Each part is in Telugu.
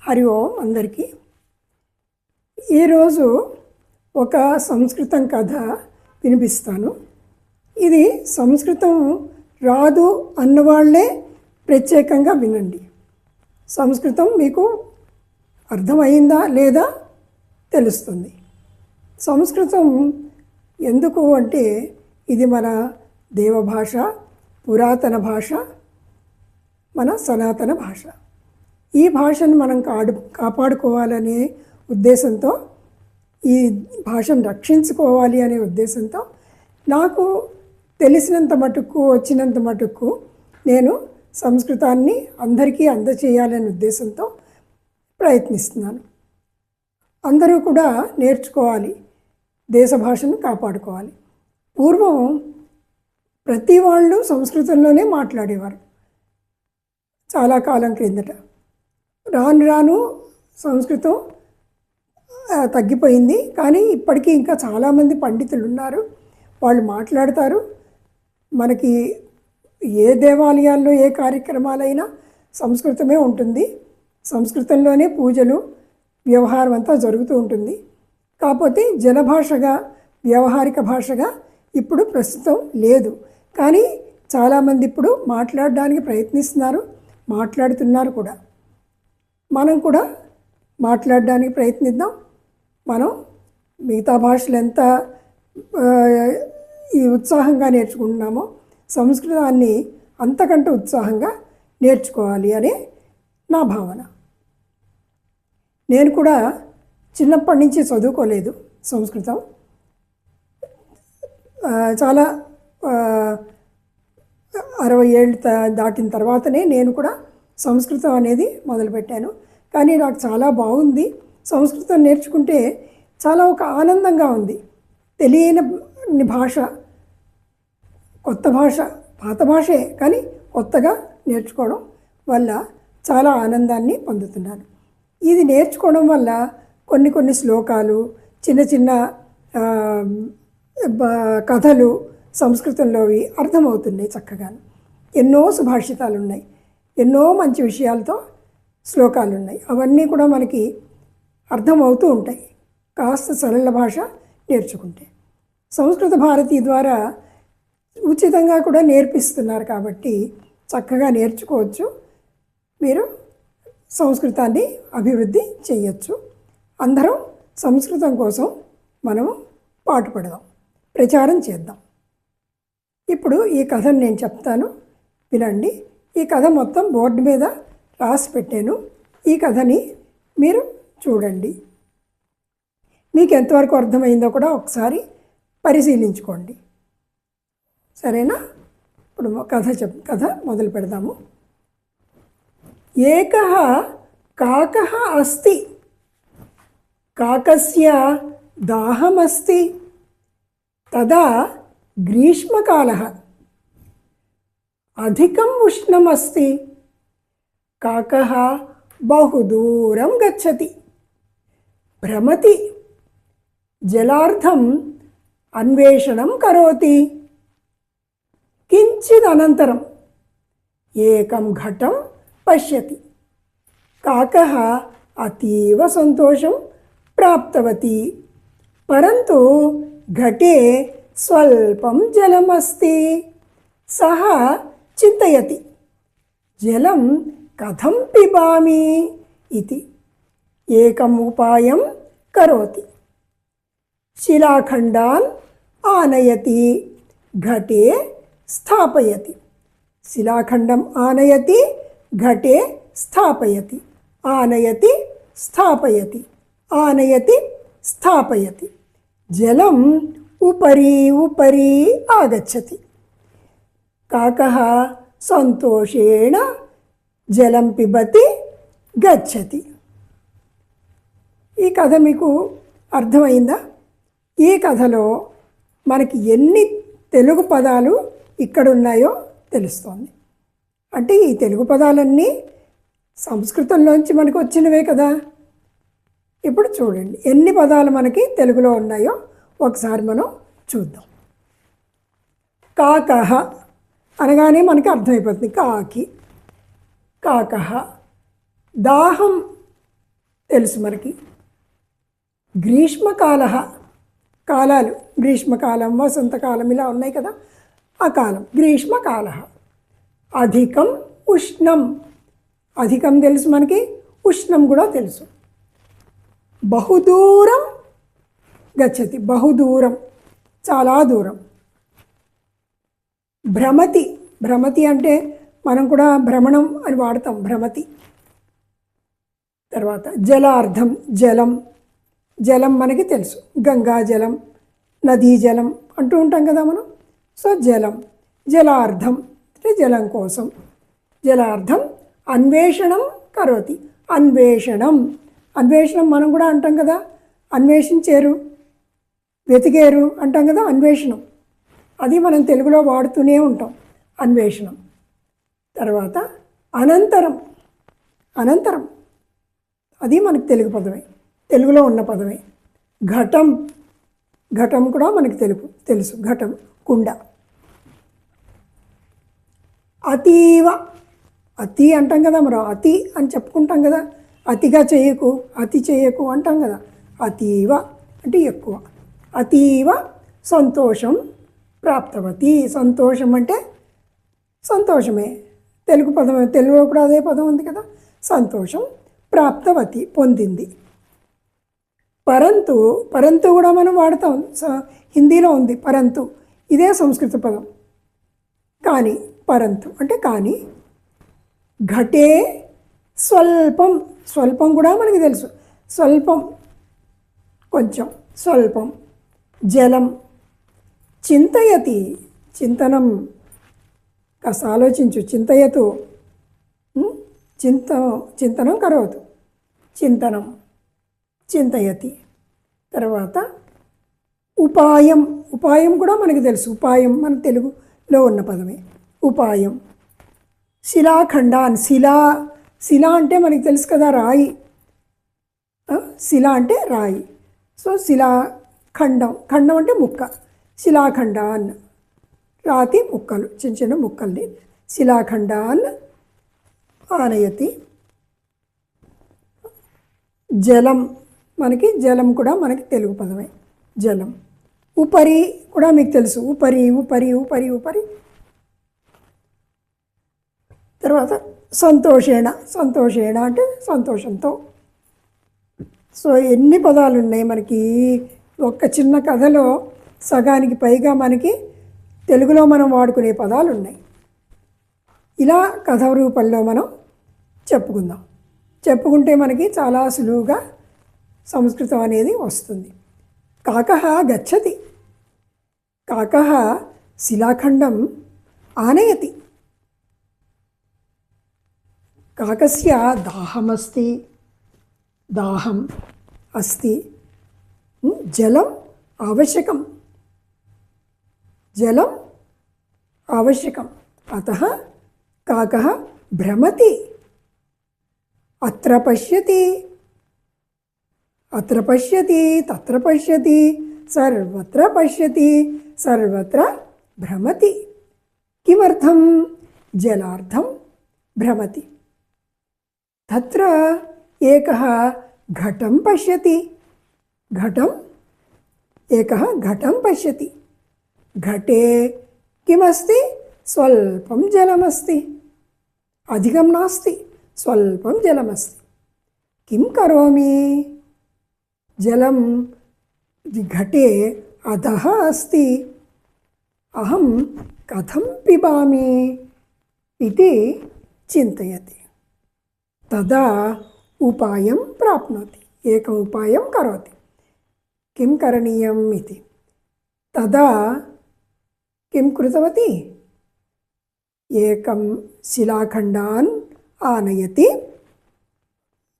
హరి ఓం అందరికీ. ఈరోజు ఒక సంస్కృతం కథ వినిపిస్తాను. ఇది సంస్కృతం రాదు అన్నవాళ్లే ప్రత్యేకంగా వినండి. సంస్కృతం మీకు అర్థమైందా లేదా తెలుస్తుంది. సంస్కృతం ఎందుకు అంటే ఇది మన దేవభాష, పురాతన భాష, మన సనాతన భాష. ఈ భాషను మనం కాపాడుకోవాలనే ఉద్దేశంతో, ఈ భాషను రక్షించుకోవాలి అనే ఉద్దేశంతో నాకు తెలిసినంత మటుకు, వచ్చినంత మటుకు నేను సంస్కృతాన్ని అందరికీ అందచేయాలనే ఉద్దేశంతో ప్రయత్నిస్తున్నాను. అందరూ కూడా నేర్చుకోవాలి, దేశ భాషను కాపాడుకోవాలి. పూర్వం ప్రతి వాళ్ళు సంస్కృతంలోనే మాట్లాడేవారు. చాలా కాలం క్రిందట రాను రాను సంస్కృతం తగ్గిపోయింది. కానీ ఇప్పటికీ ఇంకా చాలామంది పండితులు ఉన్నారు, వాళ్ళు మాట్లాడతారు. మనకి ఏ దేవాలయాల్లో ఏ కార్యక్రమాలైనా సంస్కృతమే ఉంటుంది. సంస్కృతంలోనే పూజలు, వ్యవహారం అంతా జరుగుతూ ఉంటుంది. కాకపోతే జనభాషగా, వ్యవహారిక భాషగా ఇప్పుడు ప్రస్తుతం లేదు. కానీ చాలామంది ఇప్పుడు మాట్లాడడానికి ప్రయత్నిస్తున్నారు, మాట్లాడుతున్నారు కూడా. మనం కూడా మాట్లాడడానికి ప్రయత్నిద్దాం. మనం మిగతా భాషలు ఎంత ఈ ఉత్సాహంగా నేర్చుకుంటున్నామో సంస్కృతాన్ని అంతకంటే ఉత్సాహంగా నేర్చుకోవాలి అనే నా భావన. నేను కూడా చిన్నప్పటి నుంచి చదువుకోలేదు సంస్కృతం. చాలా 60 ఏళ్ళు దాటిన తర్వాతనే నేను కూడా సంస్కృతం అనేది మొదలుపెట్టాను. కానీ నాకు చాలా బాగుంది. సంస్కృతం నేర్చుకుంటే చాలా ఒక ఆనందంగా ఉంది. తెలియని భాష, కొత్త భాష, పాత భాషే కానీ కొత్తగా నేర్చుకోవడం వల్ల చాలా ఆనందాన్ని పొందుతున్నాను. ఇది నేర్చుకోవడం వల్ల కొన్ని శ్లోకాలు, చిన్న చిన్న కథలు సంస్కృతంలోవి అర్థమవుతున్నాయి చక్కగా. ఎన్నో సుభాషితాలు ఉన్నాయి, ఎన్నో మంచి విషయాలతో శ్లోకాలు ఉన్నాయి. అవన్నీ కూడా మనకి అర్థమవుతూ ఉంటాయి కాస్త సరళ భాష నేర్చుకుంటే. సంస్కృత భారతి ద్వారా ఉచితంగా కూడా నేర్పిస్తున్నారు కాబట్టి చక్కగా నేర్చుకోవచ్చు. మీరు సంస్కృతాన్ని అభివృద్ధి చేయొచ్చు. అందరం సంస్కృతం కోసం మనము పాటుపడదాం, ప్రచారం చేద్దాం. ఇప్పుడు ఈ కథను నేను చెప్తాను, వినండి. ఈ కథ మొత్తం బోర్డు మీద రాసి పెట్టాను. ఈ కథని మీరు చూడండి. మీకు ఎంతవరకు అర్థమైందో కూడా ఒకసారి పరిశీలించుకోండి. సరేనా? ఇప్పుడు కథ మొదలు పెడదాము. ఏకః కాకః అస్తి, కాకస్య దాహమస్తి, తదా గ్రీష్మకాలః అధికం ఉష్ణమస్తి. కాకః బహుదూరం గచ్చతి, భ్రమతి, జలార్థం అన్వేషణం కరోతి. కించిదనంతరం ఏకం ఘటం పశ్యతి. కాకః అతీవ సంతోషం ప్రాప్తవతి, పరంతు ఘటే స్వల్పం జలమస్తి. సహ చింతయతి, జలం కథం పిబామి ఇతి. ఏకం ఉపాయం కరోతి, శిలాఖండాన్ ఆనయతి, ఘటే స్థాపయతి. శిలాఖండం ఆనయతి, ఘటే స్థాపయతి, ఆనయతి స్థాపయతి, ఆనయతి స్థాపయతి. జలం ఉపరి ఉపరి ఆగచ్చతి. కాకః సంతోషేణ జలం పిబతి గచ్చతి. ఈ కథ మీకు అర్థమైందా? ఈ కథలో మనకి ఎన్ని తెలుగు పదాలు ఇక్కడున్నాయో తెలుస్తోంది. అంటే ఈ తెలుగు పదాలన్నీ సంస్కృతంలోంచి మనకు వచ్చినవే కదా. ఇప్పుడు చూడండి ఎన్ని పదాలు మనకి తెలుగులో ఉన్నాయో ఒకసారి మనం చూద్దాం. కాకః అనగానే మనకి అర్థమైపోతుంది, కాకి, కాకః. దాహం తెలుసు మనకి. గ్రీష్మకాల, కాలాలు గ్రీష్మకాలం, వసంతకాలం ఇలా ఉన్నాయి కదా, ఆ కాలం గ్రీష్మకాల. అధికం ఉష్ణం, అధికం తెలుసు మనకి, ఉష్ణం కూడా తెలుసు. బహుదూరం గచ్చతి, బహుదూరం చాలా దూరం. భ్రమతి, భ్రమతి అంటే మనం కూడా భ్రమణం అని వాడతాం, భ్రమతి. తర్వాత జలార్ధం, జలం, జలం మనకి తెలుసు, గంగా జలం, నదీ జలం అంటూ ఉంటాం కదా మనం. సో జలం, జలార్ధం అంటే జలం కోసం. జలార్ధం అన్వేషణం కరోతి, అన్వేషణం, అన్వేషణం మనం కూడా అంటాం కదా, అన్వేషించారు, వెతికారు అంటాం కదా, అన్వేషణం. అది మనం తెలుగులో వాడుతూనే ఉంటాం, అన్వేషణం. తర్వాత అనంతరం, అనంతరం అది మనకి తెలుగు పదమే, తెలుగులో ఉన్న పదమే. ఘటం, ఘటం కూడా మనకి తెలుసు, ఘటం కుండ. అతీవ, అతి అంటాం కదా మనం, అతి అని చెప్పుకుంటాం కదా, అతిగా చేయకు, అతి చేయకు అంటాం కదా. అతీవ అంటే ఎక్కువ. అతీవ సంతోషం ప్రాప్తవతి, సంతోషం అంటే సంతోషమే, తెలుగు పదమే, తెలుగులో కూడా అదే పదం ఉంది కదా, సంతోషం. ప్రాప్తవతి పొందింది. పరంతు, పరంతు కూడా మనం వాడతాం, హిందీలో ఉంది పరంతు, ఇదే సంస్కృత పదం. కానీ పరంతు అంటే కానీ. ఘటే స్వల్పం, స్వల్పం కూడా మనకి తెలుసు, స్వల్పం కొంచెం, స్వల్పం. జలం. చింతయతి, చింతనం, కాస్త ఆలోచించు. చింతయతు, చింతనం కరోతు, చింతనం, చింతయతి. తర్వాత ఉపాయం, ఉపాయం కూడా మనకి తెలుసు, ఉపాయం మన తెలుగులో ఉన్న పదమే, ఉపాయం. శిలాఖండాన్, శిలా, శిలా అంటే మనకి తెలుసు కదా, రాయి. శిల అంటే రాయి. సో శిలాఖండం, ఖండం అంటే ముక్క, శిలాఖండాన్ రాతి ముక్కలు, చిన్న చిన్న ముక్కల్ని. శిలాఖండాన్ ఆనయతి. జలం, మనకి జలం కూడా మనకి తెలుగు పదమే, జలం. ఉపరి కూడా మీకు తెలుసు, ఉపరి, ఉపరి, ఉపరి, ఉపరి. తర్వాత సంతోషేణ, సంతోషేణ అంటే సంతోషంతో. సో ఎన్ని పదాలు ఉన్నాయి మనకి, ఒక్క చిన్న కథలో సగానికి పైగా మనకి తెలుగులో మనం వాడుకునే పదాలు ఉన్నాయి. ఇలా కథ రూపంలో మనం చెప్పుకుందాం. చెప్పుకుంటే మనకి చాలా సులువుగా సంస్కృతం అనేది వస్తుంది. కాకః గచ్చతి, కాకః శిలాఖండం ఆనయతి. కాకస్య దాహమస్తి, దాహం అస్తి, జలం आवश्यकं, जलम आवश्यकं, अतः काकः भ्रमति, अत्र पश्यति, अत्र पश्यति, तत्र पश्यति, सर्वत्र पश्यति, सर्वत्र भ्रमति. किमर्थं? जलार्थं भ्रमति. तत्र एकः घटं पश्यति, घटं एकः घटं पश्यति, घटे किमस्ति? स्वल्पं जलमस्ति, अधिकं नास्ति, स्वल्पं जलमस्ति. किं करोमि? जलं घटे अधः अस्ति, अहं कथं पिबामि इति चिन्तयति. तदा उपायं प्राप्नोति, एकम् उपायं करोति. किं करणीयम् इति. तदा किं कृतवती? एकं शिलाखण्डान् आनयति,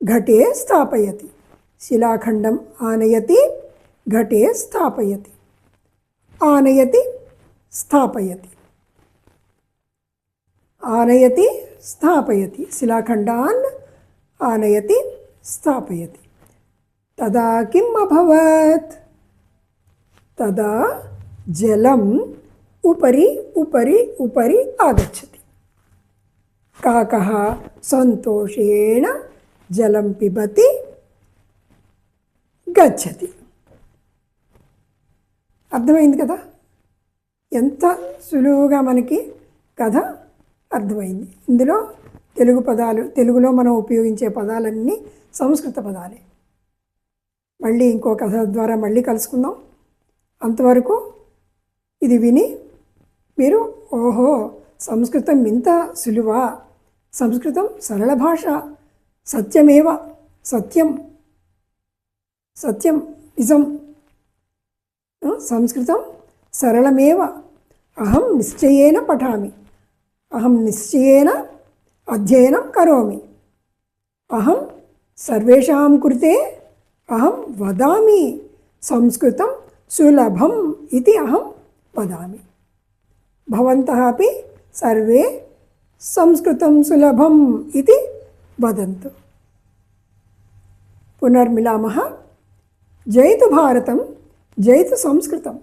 घटे स्थापयति. शिलाखण्डम् आनयति, घटे स्थापयति, आनयति स्थापयति, आनयति स्थापयति. शिलाखण्डान् आनयति स्थापयति. तदा किम् अभवत्? तदा जलम् उपरि उपरि उपरि आगच्छति. काकः सन्तोषेण जलं पिबति, గచ్చతి. అర్థమైంది కదా, ఎంత సులువుగా మనకి కథ అర్థమైంది. ఇందులో తెలుగు పదాలు, తెలుగులో మనం ఉపయోగించే పదాలన్నీ సంస్కృత పదాలే. మళ్ళీ ఇంకో కథ ద్వారా మళ్ళీ కలుసుకుందాం. అంతవరకు ఇది విని మీరు ఓహో సంస్కృతం ఇంత సులువా, సంస్కృతం సరళ భాష, సత్యమేవ, సత్యం సత్యం నిజం, సంస్కృతం సరళమేవ, అహం నిశ్చయేన పఠామి, అహం నిశ్చయేన అధ్యయనం కరోమి, అహం సర్వేషాం కృతే అహం వదామి సంస్కృతం సులభం ఇది అహం వదామి. భవంతః అపి సర్వే సంస్కృతం సులభం ఇది వదంతు. పునర్మిలామः. జైతు భారతం, జైతు సంస్కృతం.